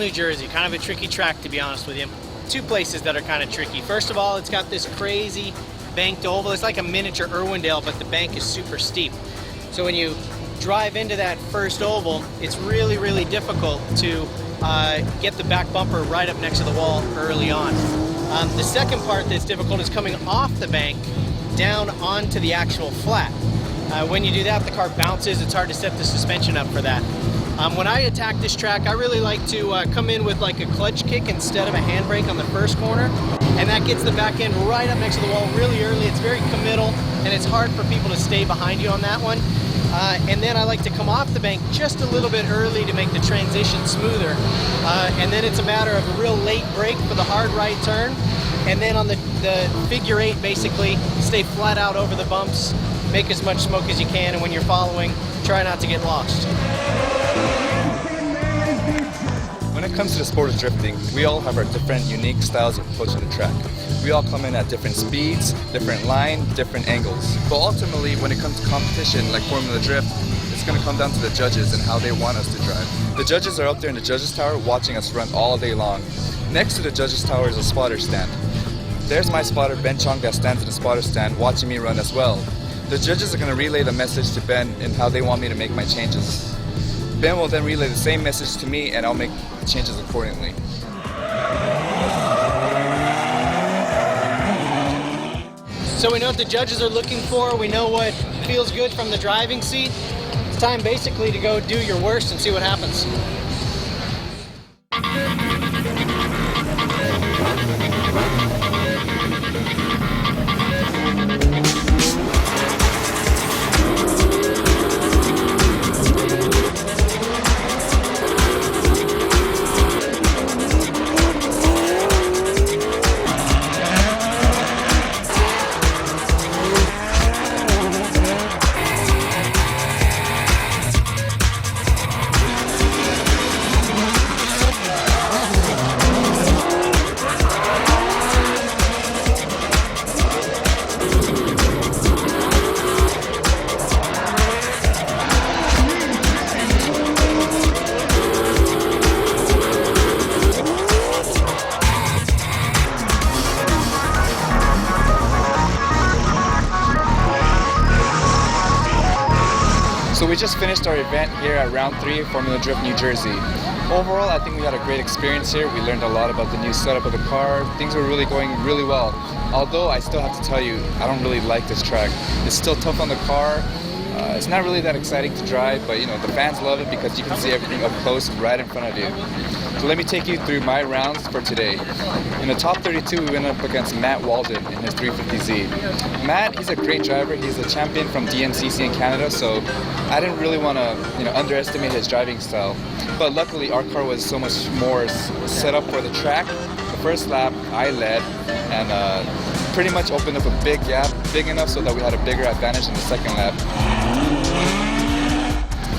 New Jersey, kind of a tricky track to be honest with you. Two places that are kind of tricky. First of all, it's got this crazy banked oval. It's like a miniature Irwindale, but the bank is super steep. So when you drive into that first oval, it's really, really difficult to get the back bumper right up next to the wall early on. The second part that's difficult is coming off the bank down onto the actual flat. When you do that, the car bounces. It's hard to set the suspension up for that. When I attack this track, I really like to come in with like a clutch kick instead of a handbrake on the first corner, and that gets the back end right up next to the wall really early. It's very committal, and it's hard for people to stay behind you on that one. And then I like to come off the bank just a little bit early to make the transition smoother. And then it's a matter of a real late brake for the hard right turn. And then on the figure eight, basically, stay flat out over the bumps, make as much smoke as you can, and when you're following, try not to get lost. When it comes to the sport of drifting, we all have our different unique styles of approaching the track. We all come in at different speeds, different line, different angles. But ultimately, when it comes to competition like Formula Drift, it's going to come down to the judges and how they want us to drive. The judges are up there in the judges' tower watching us run all day long. Next to the judges' tower is a spotter stand. There's my spotter, Ben Chong, that stands in the spotter stand watching me run as well. The judges are going to relay the message to Ben and how they want me to make my changes. Ben will then relay the same message to me and I'll make changes accordingly. So we know what the judges are looking for, we know what feels good from the driving seat. It's time basically to go do your worst and see what happens. So we just finished our event here at Round 3 of Formula Drift New Jersey. Overall, I think we had a great experience here. We learned a lot about the new setup of the car. Things were really going really well. Although I still have to tell you, I don't really like this track. It's still tough on the car. It's not really that exciting to drive, but you know, the fans love it because you can see everything up close right in front of you. So let me take you through my rounds for today. In the top 32, we went up against Matt Walden in his 350Z. Matt, he's a great driver. He's a champion from DNCC in Canada, so I didn't really want to underestimate his driving style. But luckily, our car was so much more set up for the track. The first lap, I led, and pretty much opened up a big gap, big enough so that we had a bigger advantage in the second lap.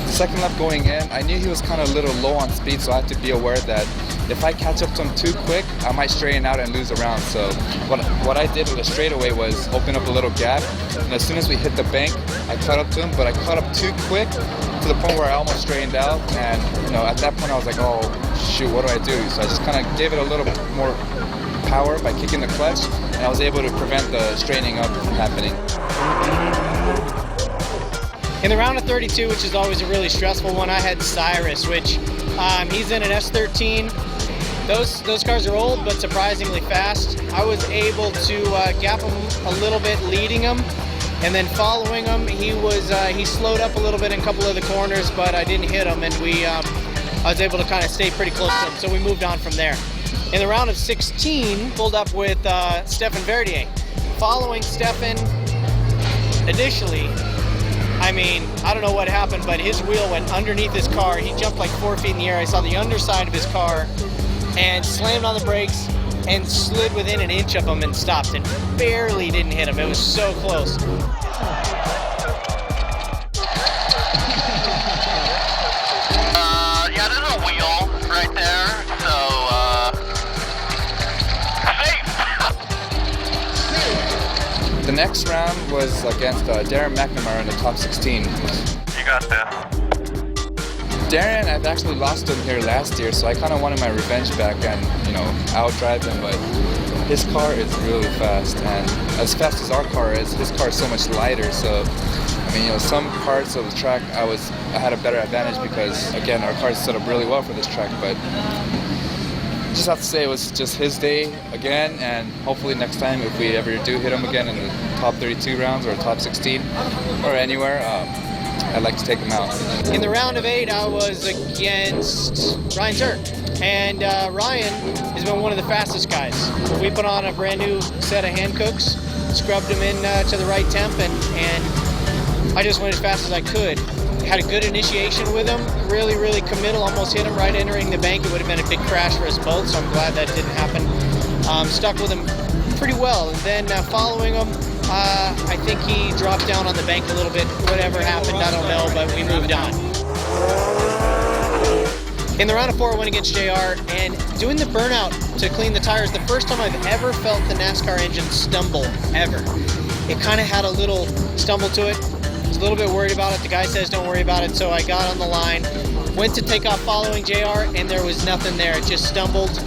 The second lap going in, I knew he was kind of a little low on speed, so I had to be aware that if I catch up to him too quick, I might straighten out and lose a round. So what I did with the straightaway was open up a little gap, and as soon as we hit the bank, I caught up to him, but I caught up too quick to the point where I almost straightened out, and at that point I was like, oh shoot, what do I do? So I just kind of gave it a little bit more power by kicking the clutch, and I was able to prevent the straightening up from happening. In the round of 32, which is always a really stressful one, I had Cyrus, which he's in an S13. Those cars are old, but surprisingly fast. I was able to gap him a little bit, leading him, and then following him, he slowed up a little bit in a couple of the corners, but I didn't hit him, and I was able to kind of stay pretty close to him, so we moved on from there. In the round of 16, pulled up with Stefan Verdier. Following Stefan initially, I don't know what happened, but his wheel went underneath his car. He jumped like 4 feet in the air. I saw the underside of his car and slammed on the brakes and slid within an inch of him and stopped and barely didn't hit him. It was so close. Yeah, there's a wheel right there, so, The next round was against Darren McNamara in the top 16. you got this. Darren, I've actually lost him here last year, so I kind of wanted my revenge back and, outdrive him, but his car is really fast, and as fast as our car is, his car is so much lighter, so, some parts of the track I had a better advantage because, again, our car is set up really well for this track, but just have to say it was just his day again, and hopefully next time if we ever do hit him again in the top 32 rounds or top 16 or anywhere, I'd like to take him out. In the round of 8, I was against Ryan Turk, and Ryan has been one of the fastest guys. We put on a brand new set of hand cooks, scrubbed him in to the right temp, and I just went as fast as I could. Had a good initiation with him, really, really committal, almost hit him right entering the bank. It would have been a big crash for us both, so I'm glad that didn't happen. Stuck with him pretty well, and then following him, I think he dropped down on the bank a little bit. Whatever happened, I don't know, but we moved on. In the round of 4, I went against JR, and doing the burnout to clean the tires, the first time I've ever felt the NASCAR engine stumble, ever. It kind of had a little stumble to it. I was a little bit worried about it. The guy says don't worry about it, so I got on the line, went to take off following JR, and there was nothing there. It just stumbled,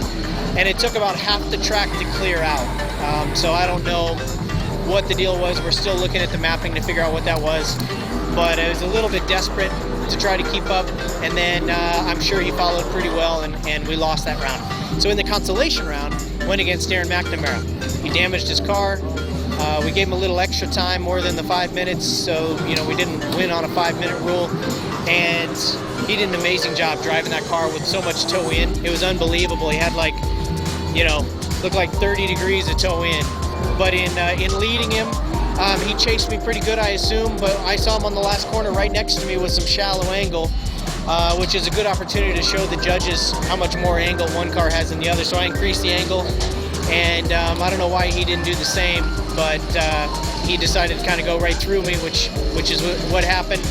and it took about half the track to clear out. So I don't know what the deal was. We're still looking at the mapping to figure out what that was, but it was a little bit desperate to try to keep up, and then I'm sure he followed pretty well, and we lost that round. So in the consolation round, went against Darren McNamara. He damaged his car. We gave him a little extra time, more than the 5 minutes, so we didn't win on a 5-minute rule, and he did an amazing job driving that car with so much toe in. It was unbelievable. He had looked like 30 degrees of toe in, but in leading him, he chased me pretty good, I assume, but I saw him on the last corner right next to me with some shallow angle, which is a good opportunity to show the judges how much more angle one car has than the other, so I increased the angle. And I don't know why he didn't do the same, but he decided to kind of go right through me, which is what happened,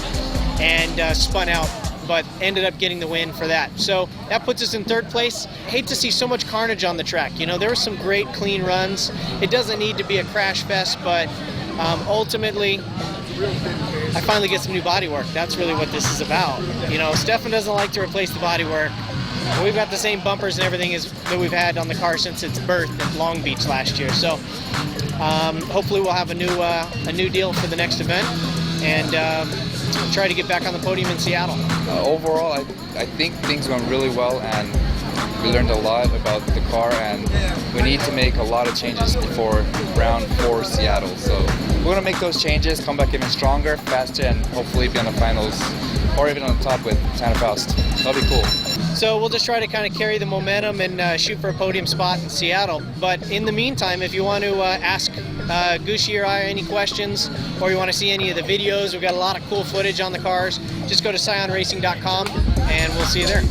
and spun out, but ended up getting the win for that. So that puts us in 3rd place. Hate to see so much carnage on the track. There were some great clean runs. It doesn't need to be a crash fest, but ultimately, I finally get some new bodywork. That's really what this is about. Stefan doesn't like to replace the bodywork. We've got the same bumpers and everything that we've had on the car since its birth at Long Beach last year. So hopefully we'll have a new deal for the next event, and try to get back on the podium in Seattle. Overall, I think things went really well, and we learned a lot about the car, and we need to make a lot of changes before round 4 Seattle. So we're going to make those changes, come back even stronger, faster, and hopefully be on the finals or even on the top with Santa Faust. That'll be cool. So we'll just try to kind of carry the momentum and shoot for a podium spot in Seattle. But in the meantime, if you want to ask Gushi or I any questions, or you want to see any of the videos, we've got a lot of cool footage on the cars, just go to scionracing.com and we'll see you there.